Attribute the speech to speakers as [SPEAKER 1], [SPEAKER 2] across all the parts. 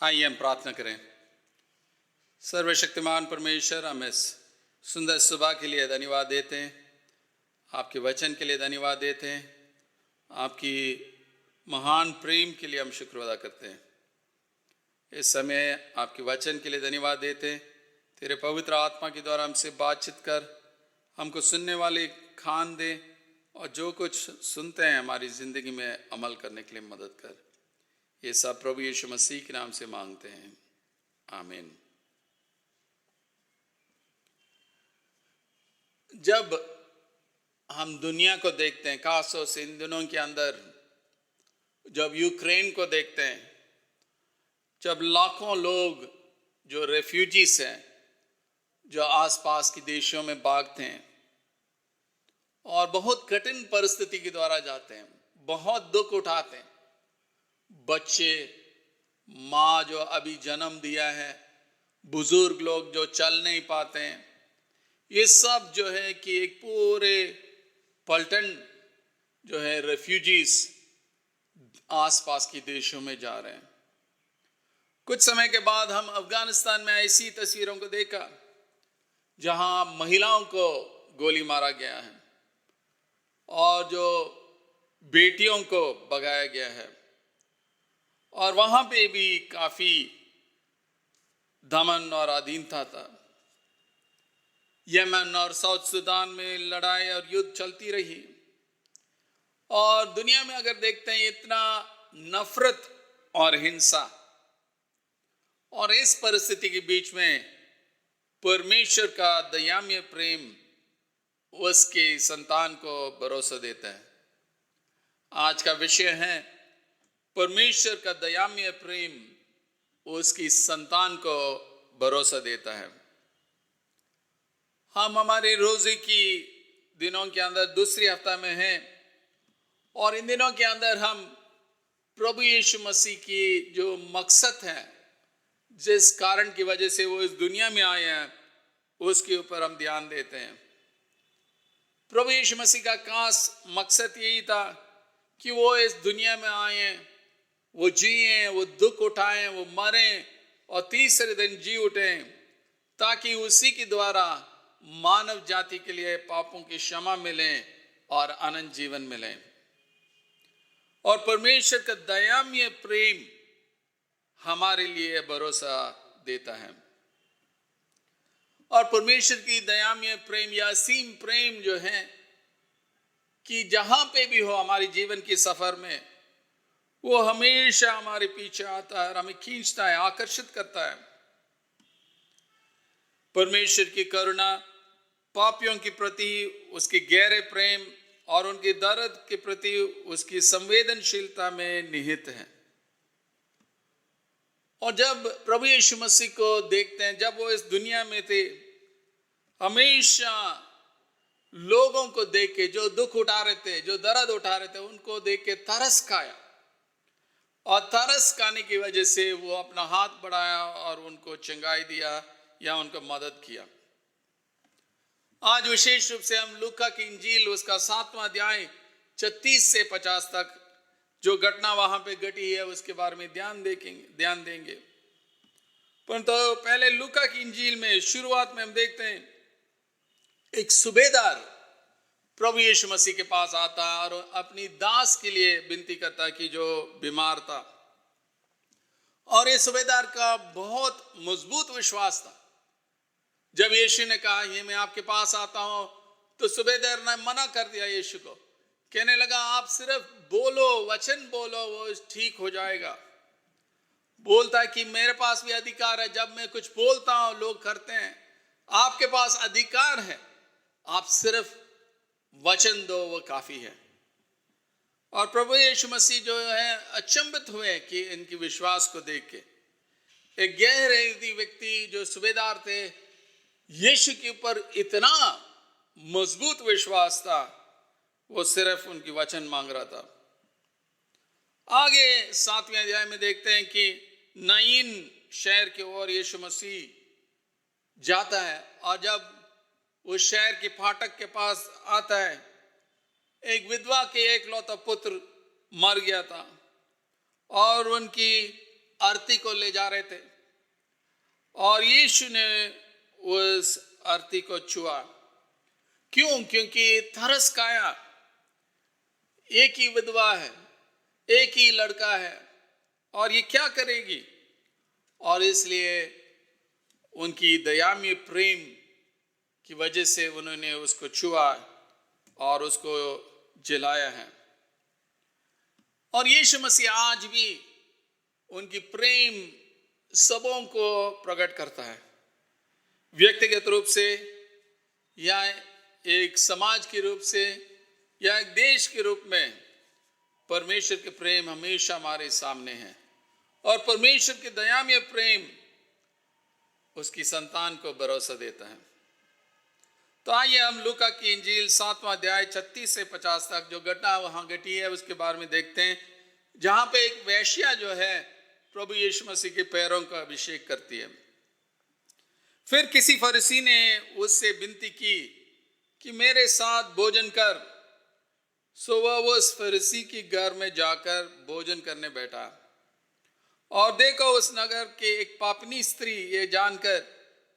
[SPEAKER 1] आइए हम प्रार्थना करें। सर्वशक्तिमान परमेश्वर, हम इस सुंदर सुबह के लिए धन्यवाद देते हैं, आपके वचन के लिए धन्यवाद देते हैं, आपकी महान प्रेम के लिए हम शुक्र अदा करते हैं। इस समय आपके वचन के लिए धन्यवाद देते हैं। तेरे पवित्र आत्मा के द्वारा हमसे बातचीत कर, हमको सुनने वाले खान दे और जो कुछ सुनते हैं हमारी ज़िंदगी में अमल करने के लिए मदद कर। ये सब प्रभु यीशु मसीह के नाम से मांगते हैं, आमीन। जब हम दुनिया को देखते हैं, खासतौर से इन दिनों के अंदर जब यूक्रेन को देखते हैं, जब लाखों लोग जो रेफ्यूजीज हैं, जो आसपास के देशों में भागते हैं और बहुत कठिन परिस्थिति के द्वारा जाते हैं, बहुत दुख उठाते हैं, बच्चे, माँ जो अभी जन्म दिया है, बुजुर्ग लोग जो चल नहीं पाते हैं, ये सब जो है कि एक पूरे पलटन जो है रेफ्यूजीज आसपास के देशों में जा रहे हैं। कुछ समय के बाद हम अफगानिस्तान में ऐसी तस्वीरों को देखा जहां महिलाओं को गोली मारा गया है और जो बेटियों को भगाया गया है, और वहां पे भी काफी दमन और अधीनता था। यमन और साउथ सुदान में लड़ाई और युद्ध चलती रही, और दुनिया में अगर देखते हैं इतना नफरत और हिंसा, और इस परिस्थिति के बीच में परमेश्वर का दयामय प्रेम उसके संतान को भरोसा देता है। आज का विषय है परमेश्वर का दयामय प्रेम उसकी संतान को भरोसा देता है। हम हमारे रोजे की दिनों के अंदर दूसरी हफ्ता में हैं, और इन दिनों के अंदर हम प्रभु यीशु मसीह की जो मकसद है, जिस कारण की वजह से वो इस दुनिया में आए हैं, उसके ऊपर हम ध्यान देते हैं। प्रभु यीशु मसीह का खास मकसद यही था कि वो इस दुनिया में आए, वो जिए, वो दुख उठाएं, वो मरें और तीसरे दिन जी उठें, ताकि उसी के द्वारा मानव जाति के लिए पापों की क्षमा मिले और अनंत जीवन मिले। और परमेश्वर का दयामय प्रेम हमारे लिए भरोसा देता है, और परमेश्वर की दयामय प्रेम या असीम प्रेम जो है कि जहां पे भी हो हमारे जीवन के सफर में, वो हमेशा हमारे पीछे आता है और हमें खींचता है, आकर्षित करता है। परमेश्वर की करुणा पापियों के प्रति उसके गहरे प्रेम और उनके दर्द के प्रति उसकी संवेदनशीलता में निहित है। और जब प्रभु यीशु मसीह को देखते हैं, जब वो इस दुनिया में थे, हमेशा लोगों को देख के जो दुख उठा रहे थे, जो दर्द उठा रहे थे, उनको देख के तरस खाया, और तरस खाने की वजह से वो अपना हाथ बढ़ाया और उनको चंगाई दिया या उनको मदद किया। आज विशेष रूप से हम लूका की इंजील उसका 7वां अध्याय 36 से 50 तक जो घटना वहां पे घटी है उसके बारे में ध्यान देंगे। परंतु पहले लूका की इंजील में शुरुआत में हम देखते हैं एक सूबेदार प्रभु यीशु मसीह के पास आता और अपनी दास के लिए विनती करता कि जो बीमार था, और ये सूबेदार का बहुत मजबूत विश्वास था। जब यीशु ने कहा ये मैं आपके पास आता हूं, तो सूबेदार ने मना कर दिया यीशु को, कहने लगा आप सिर्फ बोलो, वचन बोलो, वो ठीक हो जाएगा। बोलता है कि मेरे पास भी अधिकार है, जब मैं कुछ बोलता हूं लोग करते हैं, आपके पास अधिकार है, आप सिर्फ वचन दो, वो काफी है। और प्रभु यीशु मसीह जो है अचंभित हुए कि इनकी विश्वास को देख के। एक गैर व्यक्ति जो सूबेदार थे, यीशु के ऊपर इतना मजबूत विश्वास था, वो सिर्फ उनकी वचन मांग रहा था। आगे 7वें अध्याय में देखते हैं कि नाइन शहर की ओर यीशु मसीह जाता है, और जब उस शहर के फाटक के पास आता है, एक विधवा के एकलौता पुत्र मर गया था, और उनकी आरती को ले जा रहे थे और यीशु ने उस आरती को छुआ। क्यों? क्योंकि तरस खाया। एक ही विधवा है, एक ही लड़का है और ये क्या करेगी, और इसलिए उनकी दयामय प्रेम की वजह से उन्होंने उसको छुआ और उसको जिलाया है। और यीशु मसीह आज भी उनकी प्रेम सबों को प्रकट करता है, व्यक्तिगत रूप से या एक समाज के रूप से या एक देश के रूप में। परमेश्वर के प्रेम हमेशा हमारे सामने है और परमेश्वर के दयामय प्रेम उसकी संतान को भरोसा देता है। तो आइए हम लूका की इंजील 7वां अध्याय 36 से 50 तक जो घटना वहां घटी है उसके बारे में देखते हैं, जहां पे एक वेश्या जो है प्रभु यीशु मसीह के पैरों का अभिषेक करती है। फिर किसी फरीसी ने उससे विनती की कि मेरे साथ भोजन कर। सो वह उस फरीसी के घर में जाकर भोजन करने बैठा। और देखो, उस नगर के एक पापनी स्त्री ये जानकर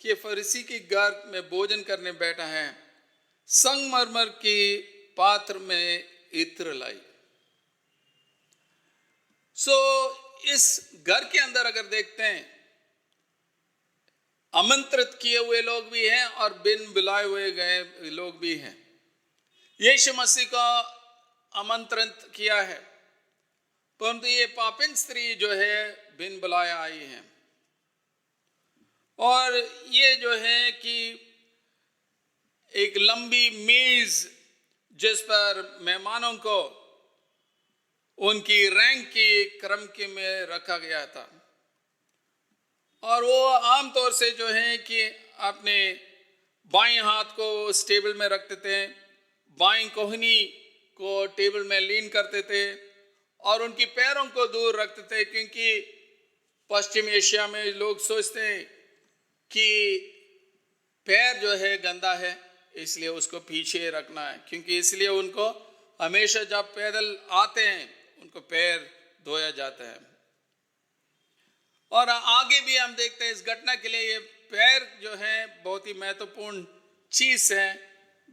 [SPEAKER 1] कि फरीसी के घर में भोजन करने बैठा है, संगमरमर के पात्र में इत्र लाई। सो इस घर के अंदर अगर देखते हैं, आमंत्रित किए हुए लोग भी हैं और बिन बुलाए हुए गए लोग भी हैं। यीशु मसीह का आमंत्रित किया है, परंतु ये पापिन स्त्री जो है बिन बुलाए आई है। और ये जो है कि एक लंबी मेज जिस पर मेहमानों को उनकी रैंक के क्रम के में रखा गया था, और वो आमतौर से जो है कि अपने बाएं हाथ को उस टेबल में रखते थे, बाएं कोहनी को टेबल में लीन करते थे और उनकी पैरों को दूर रखते थे, क्योंकि पश्चिम एशिया में लोग सोचते हैं कि पैर जो है गंदा है, इसलिए उसको पीछे रखना है, क्योंकि इसलिए उनको हमेशा जब पैदल आते हैं उनको पैर धोया जाता है। और आगे भी हम देखते हैं इस घटना के लिए ये पैर जो है बहुत ही महत्वपूर्ण चीज है,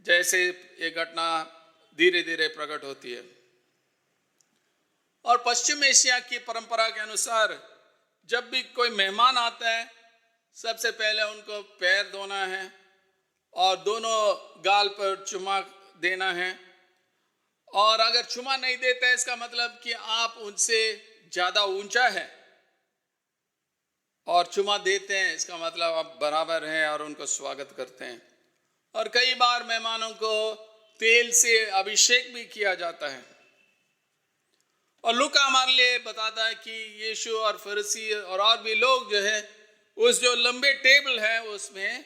[SPEAKER 1] जैसे ये घटना धीरे धीरे प्रकट होती है। और पश्चिम एशिया की परंपरा के अनुसार जब भी कोई मेहमान आता है, सबसे पहले उनको पैर धोना है और दोनों गाल पर चुमा देना है। और अगर चुमा नहीं देता है, इसका मतलब कि आप उनसे ज्यादा ऊंचा है, और चुमा देते हैं इसका मतलब आप बराबर हैं और उनको स्वागत करते हैं। और कई बार मेहमानों को तेल से अभिषेक भी किया जाता है। और लूका हमारे लिए बताता है कि यीशु और फरीसी और भी लोग जो है उस जो लंबे टेबल है उसमें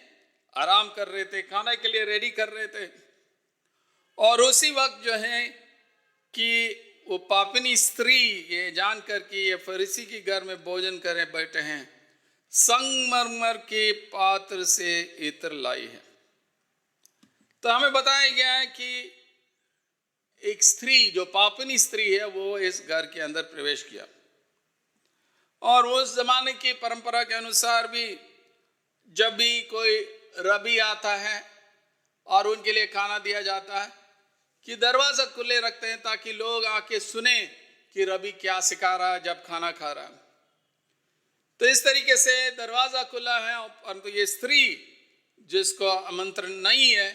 [SPEAKER 1] आराम कर रहे थे, खाने के लिए रेडी कर रहे थे। और उसी वक्त जो है कि वो पापिनी स्त्री ये जानकर कि ये फरीसी के घर में भोजन करे बैठे हैं, संगमरमर के पात्र से इत्र लाई है। तो हमें बताया गया है कि एक स्त्री जो पापिनी स्त्री है वो इस घर के अंदर प्रवेश किया। और उस जमाने की परंपरा के अनुसार भी जब भी कोई रबी आता है और उनके लिए खाना दिया जाता है कि दरवाजा खुले रखते हैं ताकि लोग आके सुने कि रबी क्या सिखा रहा है जब खाना खा रहा है। तो इस तरीके से दरवाजा खुला है, परंतु ये स्त्री जिसको आमंत्रण नहीं है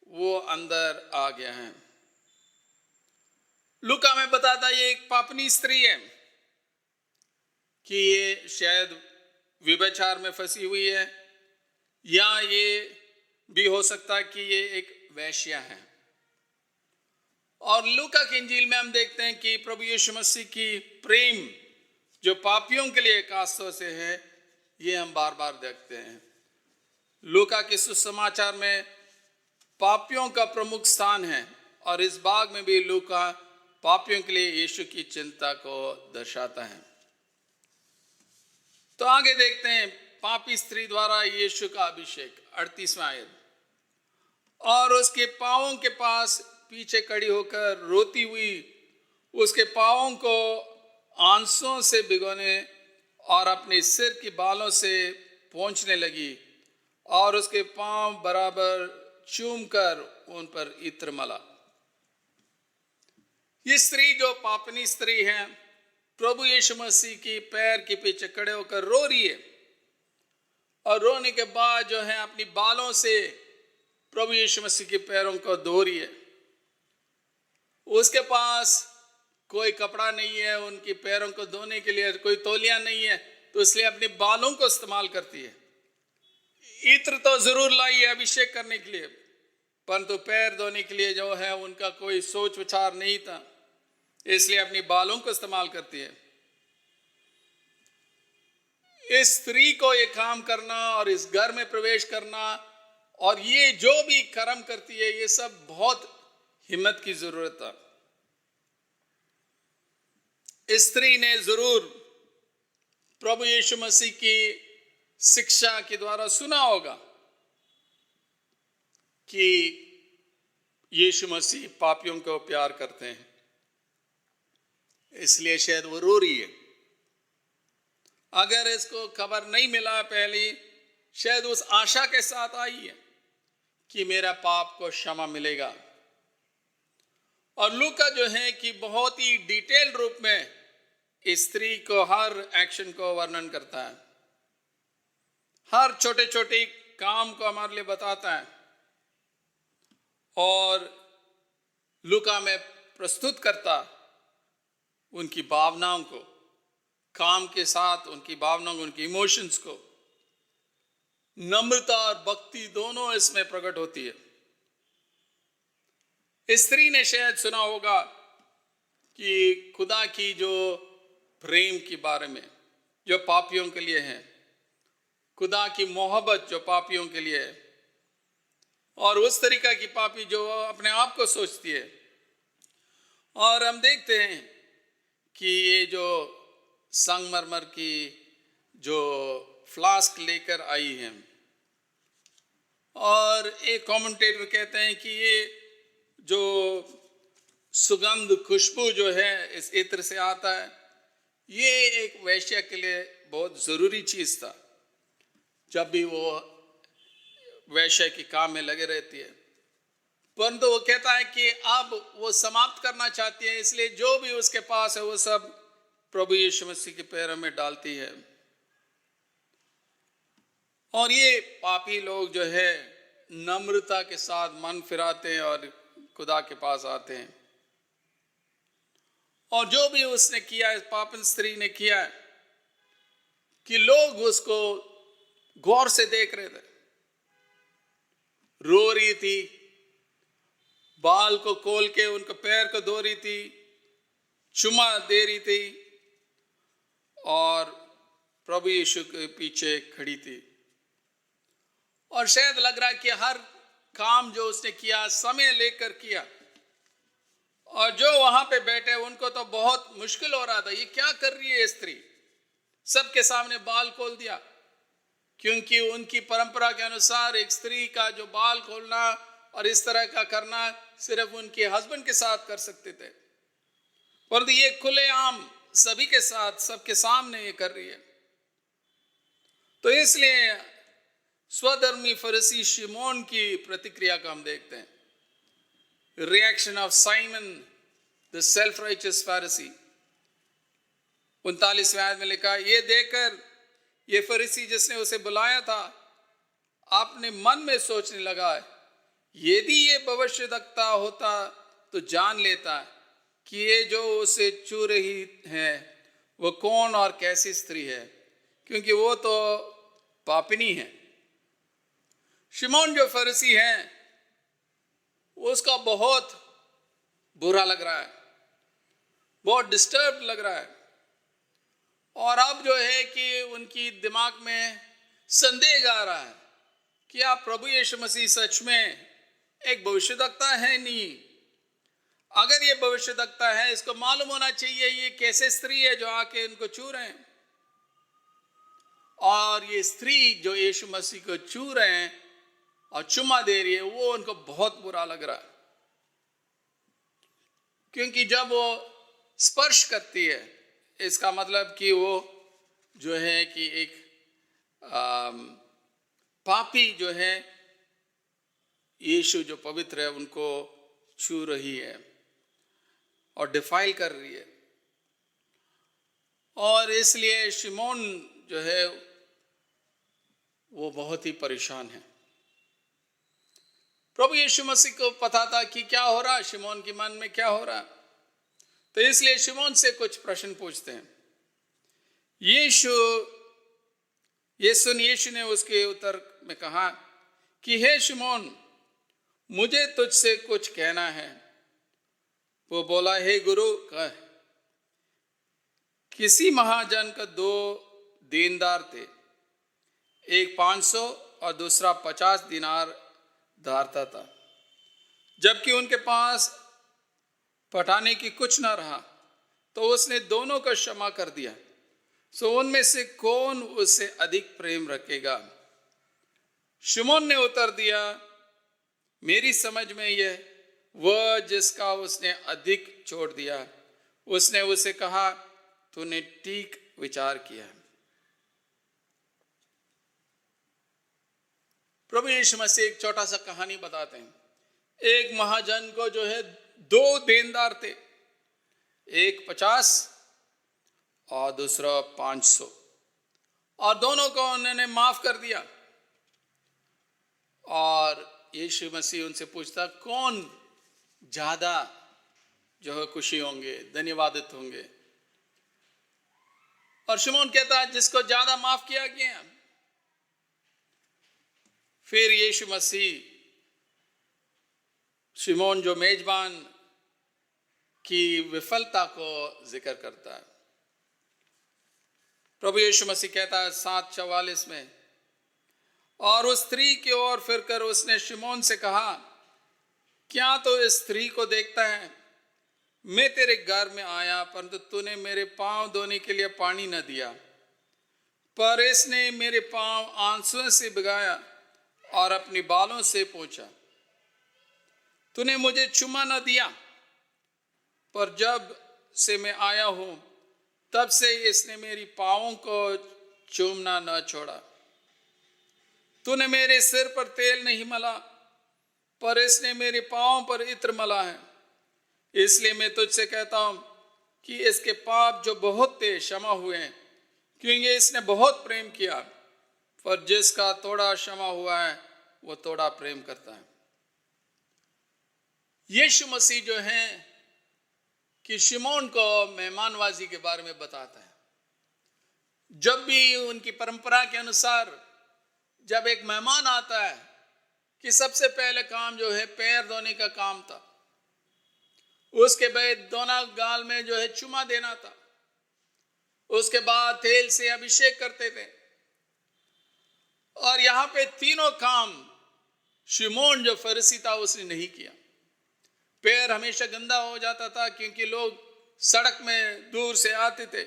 [SPEAKER 1] वो अंदर आ गया है। लूका में बताता ये एक पापनी स्त्री है कि ये शायद व्यभिचार में फंसी हुई है, या ये भी हो सकता है कि ये एक वेश्या है। और लूका की इंजील में हम देखते हैं कि प्रभु यीशु मसीह की प्रेम जो पापियों के लिए खासतौर से है, ये हम बार बार देखते हैं। लूका के सुसमाचार में पापियों का प्रमुख स्थान है, और इस भाग में भी लूका पापियों के लिए यीशु की चिंता को दर्शाता है। तो आगे देखते हैं पापी स्त्री द्वारा यीशु का अभिषेक, 38वां आयत। और उसके पांवों के पास पीछे खड़ी होकर रोती हुई उसके पांवों को आंसुओं से भिगोने और अपने सिर के बालों से पोंछने लगी और उसके पांव बराबर चूमकर उन पर इत्र मला। ये स्त्री जो पापनी स्त्री है, प्रभु यीशु मसीह की पैर के पीछे खड़े होकर रो रही है और रोने के बाद जो है अपनी बालों से प्रभु यीशु मसीह के पैरों को धो रही है। उसके पास कोई कपड़ा नहीं है, उनके पैरों को धोने के लिए कोई तौलिया नहीं है, तो इसलिए अपने बालों को इस्तेमाल करती है। इत्र तो जरूर लाई है अभिषेक करने के लिए, परंतु पैर धोने के लिए जो है उनका कोई सोच विचार नहीं था, इसलिए अपनी बालों को इस्तेमाल करती है। इस स्त्री को ये काम करना और इस घर में प्रवेश करना और ये जो भी कर्म करती है, ये सब बहुत हिम्मत की जरूरत था। इस स्त्री ने जरूर प्रभु यीशु मसीह की शिक्षा के द्वारा सुना होगा कि यीशु मसीह पापियों को प्यार करते हैं, इसलिए शायद वो रो रही है। अगर इसको खबर नहीं मिला पहले, शायद उस आशा के साथ आई है कि मेरा पाप को क्षमा मिलेगा। और लूका जो है कि बहुत ही डिटेल रूप में इस स्त्री को हर एक्शन को वर्णन करता है, हर छोटे छोटे काम को हमारे लिए बताता है और लूका में प्रस्तुत करता उनकी भावनाओं को, काम के साथ उनकी भावनाओं, उनकी इमोशंस को। नम्रता और भक्ति दोनों इसमें प्रकट होती है। इस स्त्री ने शायद सुना होगा कि खुदा की जो प्रेम के बारे में जो पापियों के लिए है, खुदा की मोहब्बत जो पापियों के लिए है, और उस तरीका की पापी जो अपने आप को सोचती है। और हम देखते हैं कि ये जो संगमरमर की जो फ्लास्क लेकर आई है, और एक कमेंटेटर कहते हैं कि ये जो सुगंध खुशबू जो है इस इत्र से आता है, ये एक वैश्या के लिए बहुत ज़रूरी चीज़ था। जब भी वो वैश्य के काम में लगे रहती है, परंतु वो कहता है कि अब वो समाप्त करना चाहती है, इसलिए जो भी उसके पास है वो सब प्रभु यीशु मसीह के पैरों में डालती है। और ये पापी लोग जो है नम्रता के साथ मन फिराते हैं और खुदा के पास आते हैं। और जो भी उसने किया है, पापन स्त्री ने किया है, कि लोग उसको गौर से देख रहे थे, रो रही थी, बाल को खोल के उनके पैर को धो रही थी, चुमा दे रही थी और प्रभु यीशु के पीछे खड़ी थी। और शायद लग रहा है कि हर काम जो उसने किया समय लेकर किया, और जो वहां पे बैठे उनको तो बहुत मुश्किल हो रहा था, ये क्या कर रही है स्त्री। सबके सामने बाल खोल दिया, क्योंकि उनकी परंपरा के अनुसार एक स्त्री का जो बाल खोलना और इस तरह का करना सिर्फ उनके हस्बैंड के साथ कर सकते थे, परंतु ये खुलेआम सभी के साथ सबके सामने ये कर रही है। तो इसलिए स्वधर्मी फरीसी शिमोन की प्रतिक्रिया को हम देखते हैं। Reaction of Simon the self righteous फरीसी, 39वें आयत में लिखा, ये देखकर ये फरीसी जिसने उसे बुलाया था अपने मन में सोचने लगा, यदि ये भविष्यद्वक्ता होता तो जान लेता कि ये जो उसे छू रही है वो कौन और कैसी स्त्री है, क्योंकि वो तो पापिनी है। शिमोन जो फरीसी है उसका बहुत बुरा लग रहा है, बहुत डिस्टर्ब लग रहा है, और अब जो है कि उनकी दिमाग में संदेह आ रहा है कि आप प्रभु यीशु मसीह सच में एक भविष्यद्वक्ता है नहीं। अगर ये भविष्यद्वक्ता है, इसको मालूम होना चाहिए ये कैसे स्त्री है जो आके इनको छू रहे हैं। और ये स्त्री जो यीशु मसीह को छू रहे हैं और चुम्मा दे रही है, वो उनको बहुत बुरा लग रहा है, क्योंकि जब वो स्पर्श करती है, इसका मतलब कि वो जो है कि एक पापी जो है यीशु जो पवित्र है उनको छू रही है और डिफाइल कर रही है। और इसलिए शिमोन जो है वो बहुत ही परेशान है। प्रभु यीशु मसीह को पता था कि क्या हो रहा, शिमोन के मन में क्या हो रहा, तो इसलिए शिमोन से कुछ प्रश्न पूछते हैं। यीशु ने उसके उत्तर में कहा कि हे शिमोन, मुझे तुझसे कुछ कहना है। वो बोला, हे गुरु कह। किसी महाजन का 2 देनदार थे, एक 500 और दूसरा 50 दिनार धारता था। जबकि उनके पास पटाने की कुछ न रहा, तो उसने दोनों को क्षमा कर दिया। सो उनमें से कौन उससे अधिक प्रेम रखेगा? शिमोन ने उत्तर दिया, मेरी समझ में यह वह जिसका उसने अधिक छोड़ दिया। उसने उसे कहा, तूने ठीक विचार किया। प्रभु यीशु मसीह एक छोटा सा कहानी बताते हैं। एक महाजन को जो है 2 देनदार थे, एक 50 और दूसरा 500, और दोनों को उन्होंने माफ कर दिया। और यीशु मसीह उनसे पूछता, कौन ज्यादा जो है खुशी होंगे, धन्यवादित होंगे? और शिमोन कहता है, जिसको ज्यादा माफ किया गया। फिर यीशु मसीह शिमोन जो मेजबान की विफलता को जिक्र करता है। प्रभु यीशु मसीह कहता है 7:44 में, और उस स्त्री की ओर फिरकर उसने शिमोन से कहा, क्या तो इस स्त्री को देखता है? मैं तेरे घर में आया, परंतु तूने मेरे पांव धोने के लिए पानी न दिया, पर इसने मेरे पांव आंसुओं से भिगाया और अपने बालों से पोंछा। तूने मुझे चुमा न दिया, पर जब से मैं आया हूं तब से इसने मेरी पांवों को चूमना न छोड़ा। तूने मेरे सिर पर तेल नहीं मला, पर इसने मेरे पांवों पर इत्र मला है। इसलिए मैं तुझसे कहता हूं कि इसके पाप जो बहुत थे क्षमा हुए हैं, क्योंकि इसने बहुत प्रेम किया। पर जिसका थोड़ा क्षमा हुआ है वो थोड़ा प्रेम करता है। यीशु मसीह जो है कि शिमोन को मेहमानवाजी के बारे में बताता है। जब भी उनकी परंपरा के अनुसार जब एक मेहमान आता है कि सबसे पहले काम जो है पैर धोने का काम था। उसके बाद दोनों गाल में जो है चुमा देना था। उसके बाद तेल से अभिषेक करते थे। और यहां पे तीनों काम शिमोन जो फरीसी था उसने नहीं किया। पैर हमेशा गंदा हो जाता था क्योंकि लोग सड़क में दूर से आते थे।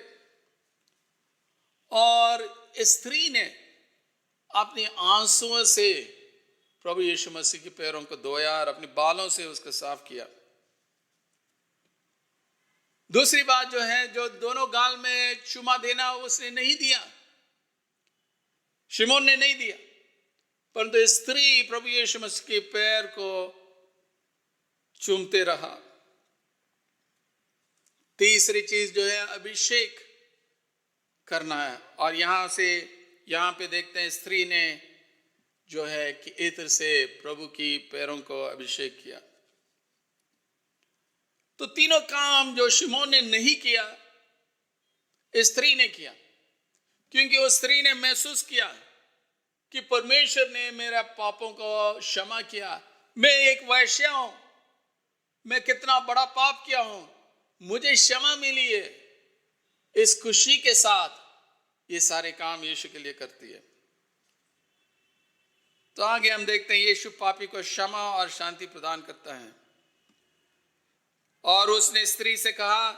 [SPEAKER 1] और स्त्री ने अपने आंसुओं से प्रभु यीशु मसीह के पैरों को धोया और अपने बालों से उसको साफ किया। दूसरी बात जो है, जो दोनों गाल में चुमा देना उसने नहीं दिया, शिमोन ने नहीं दिया, परंतु स्त्री प्रभु यीशु मसीह के पैर को चूमते रहा। तीसरी चीज जो है अभिषेक करना है। और यहां पे देखते हैं स्त्री ने जो है कि इत्र से प्रभु की पैरों को अभिषेक किया। तो तीनों काम जो शिमोन ने नहीं किया, स्त्री ने किया, क्योंकि उस स्त्री ने महसूस किया कि परमेश्वर ने मेरा पापों को क्षमा किया। मैं एक वैश्या हूं, मैं कितना बड़ा पाप किया हूं, मुझे क्षमा मिली है। इस खुशी के साथ ये सारे काम यीशु के लिए करती है। तो आगे हम देखते हैं यीशु पापी को क्षमा और शांति प्रदान करता है। और उसने स्त्री से कहा,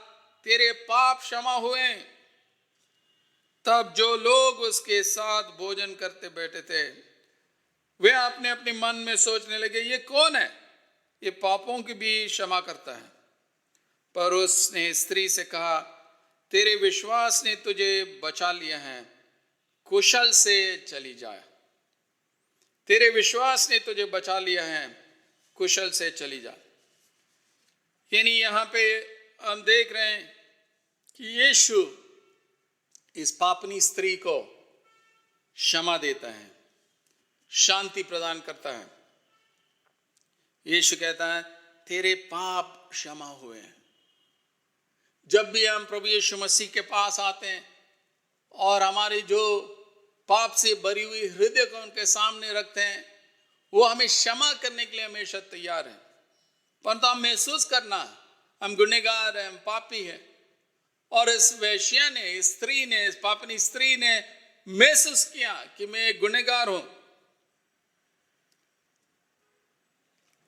[SPEAKER 1] तेरे पाप क्षमा हुए। तब जो लोग उसके साथ भोजन करते बैठे थे वे अपने अपने मन में सोचने लगे, ये कौन है, ये पापों की भी क्षमा करता है। पर उसने स्त्री से कहा, तेरे विश्वास ने तुझे बचा लिया है, कुशल से चली जाए। तेरे विश्वास ने तुझे बचा लिया है, कुशल से चली जा। यानी यहां पे हम देख रहे हैं कि यीशु इस पापनी स्त्री को क्षमा देता है, शांति प्रदान करता है। यीशु कहता है तेरे पाप क्षमा हुए हैं। जब भी हम प्रभु यीशु मसीह के पास आते हैं और हमारी जो पाप से भरी हुई हृदय को उनके सामने रखते हैं, वो हमें क्षमा करने के लिए हमेशा तैयार है। परंतु हम महसूस करना हम गुनहगार हैं, हम पापी हैं। और इस वेश्या ने, इस स्त्री ने, इस पापनी स्त्री ने महसूस किया कि मैं गुनहगार हूं।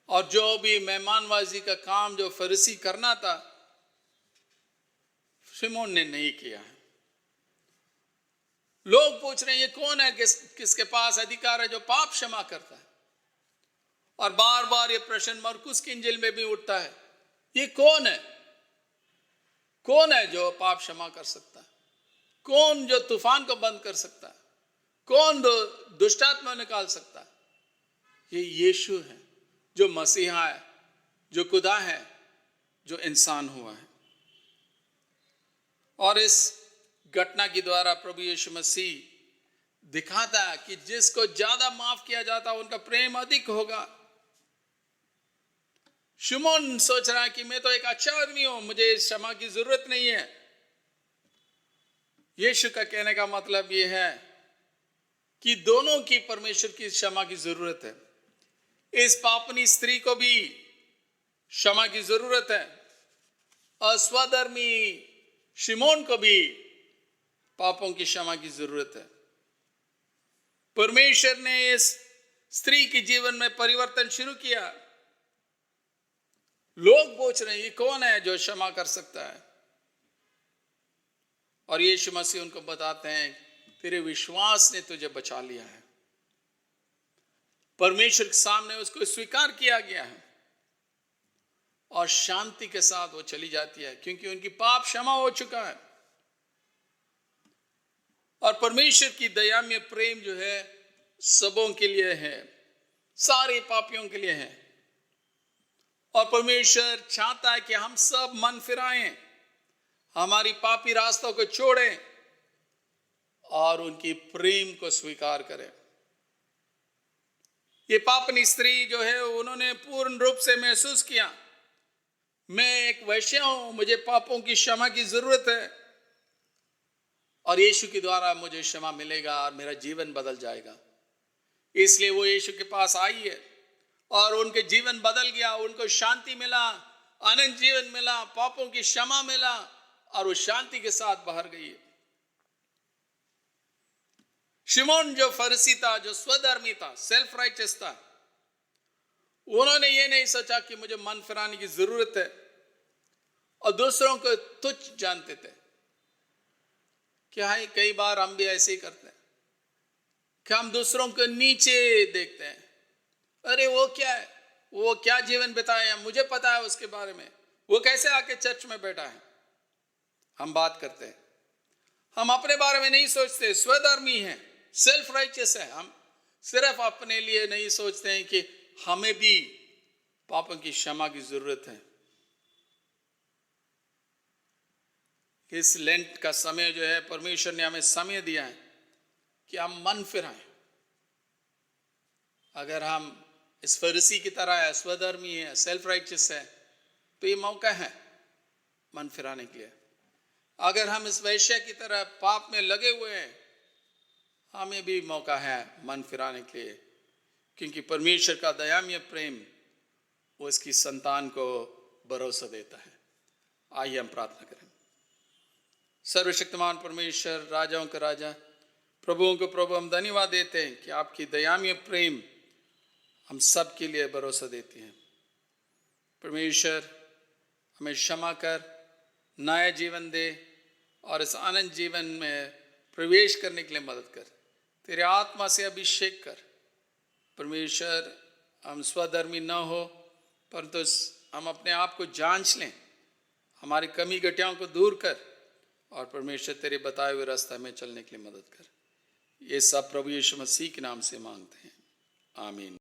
[SPEAKER 1] और जो भी मेहमानवाजी का काम जो फरीसी करना था, शिमोन ने नहीं किया है। लोग पूछ रहे हैं ये कौन है, किसके पास अधिकार है जो पाप क्षमा करता है। और बार बार ये प्रश्न मरकुस की इंजिल में भी उठता है, ये कौन है? कौन है जो पाप क्षमा कर सकता है? कौन जो तूफान को बंद कर सकता है? कौन जो दुष्टात्मा निकाल सकता है? ये यीशु है जो मसीहा है, जो खुदा है, जो इंसान हुआ है। और इस घटना के द्वारा प्रभु यीशु मसीह दिखाता है कि जिसको ज्यादा माफ किया जाता है उनका प्रेम अधिक होगा। शिमोन सोच रहा है कि मैं तो एक अच्छा आदमी हूं, मुझे इस क्षमा की जरूरत नहीं है। यीशु का कहने का मतलब यह है कि दोनों की परमेश्वर की क्षमा की जरूरत है। इस पापनी स्त्री को भी क्षमा की जरूरत है, अस्वधर्मी शिमोन को भी पापों की क्षमा की जरूरत है। परमेश्वर ने इस स्त्री के जीवन में परिवर्तन शुरू किया। लोग पूछ रहे हैं ये कौन है जो क्षमा कर सकता है? और यीशु मसीह उनको बताते हैं तेरे विश्वास ने तुझे बचा लिया है। परमेश्वर के सामने उसको स्वीकार किया गया है और शांति के साथ वो चली जाती है, क्योंकि उनकी पाप क्षमा हो चुका है। और परमेश्वर की दया में प्रेम जो है सबों के लिए है, सारे पापियों के लिए है। और परमेश्वर चाहता है कि हम सब मन फिराएं, हमारी पापी रास्तों को छोड़ें और उनकी प्रेम को स्वीकार करें। ये पापनी स्त्री जो है उन्होंने पूर्ण रूप से महसूस किया मैं एक वैश्या हूं, मुझे पापों की क्षमा की जरूरत है और यीशु के द्वारा मुझे क्षमा मिलेगा और मेरा जीवन बदल जाएगा। इसलिए वो यीशु के पास आई है और उनके जीवन बदल गया, उनको शांति मिला, अनंत जीवन मिला, पापों की क्षमा मिला और वो शांति के साथ बाहर गई। शिमोन जो फरीसी था, जो स्वधर्मी था, सेल्फ राइटियस था, उन्होंने ये नहीं सोचा कि मुझे मन फिराने की जरूरत है और दूसरों को तुच्छ जानते थे। क्या है, कई बार हम भी ऐसे ही करते हैं कि हम दूसरों को नीचे देखते हैं। अरे वो क्या है, वो क्या जीवन बिताया, मुझे पता है उसके बारे में, वो कैसे आके चर्च में बैठा है। हम बात करते हैं, हम अपने बारे में नहीं सोचते। स्वधर्मी है, सेल्फ राइचियस है। हम सिर्फ अपने लिए नहीं सोचते हैं कि हमें भी पापों की क्षमा की जरूरत है। इस लेंट का समय जो है परमेश्वर ने हमें समय दिया है कि हम मन फिराएं। अगर हम इस फरीसी की तरह है, स्वधर्मी है, सेल्फ राइचियस है, तो ये मौका है मन फिराने के लिए। अगर हम इस वैश्य की तरह पाप में लगे हुए हैं, हमें भी मौका है मन फिराने के लिए, क्योंकि परमेश्वर का दयामय प्रेम वो इसकी संतान को भरोसा देता है। आइए हम प्रार्थना करें। सर्वशक्तिमान परमेश्वर, राजाओं का राजा, प्रभुओं को प्रभु, हम धन्यवाद देते हैं कि आपकी दयामय प्रेम हम सब के लिए भरोसा देती है। परमेश्वर हमें क्षमा कर, नया जीवन दे और इस आनंद जीवन में प्रवेश करने के लिए मदद कर। तेरे आत्मा से अभिषेक कर। परमेश्वर हम स्वधर्मी न हो, परंतु हम अपने आप को जांच लें, हमारी कमी घटियाओं को दूर कर और परमेश्वर तेरे बताए हुए रास्ते में चलने के लिए मदद कर। ये सब प्रभु यीशु मसीह के नाम से मांगते हैं, आमीन।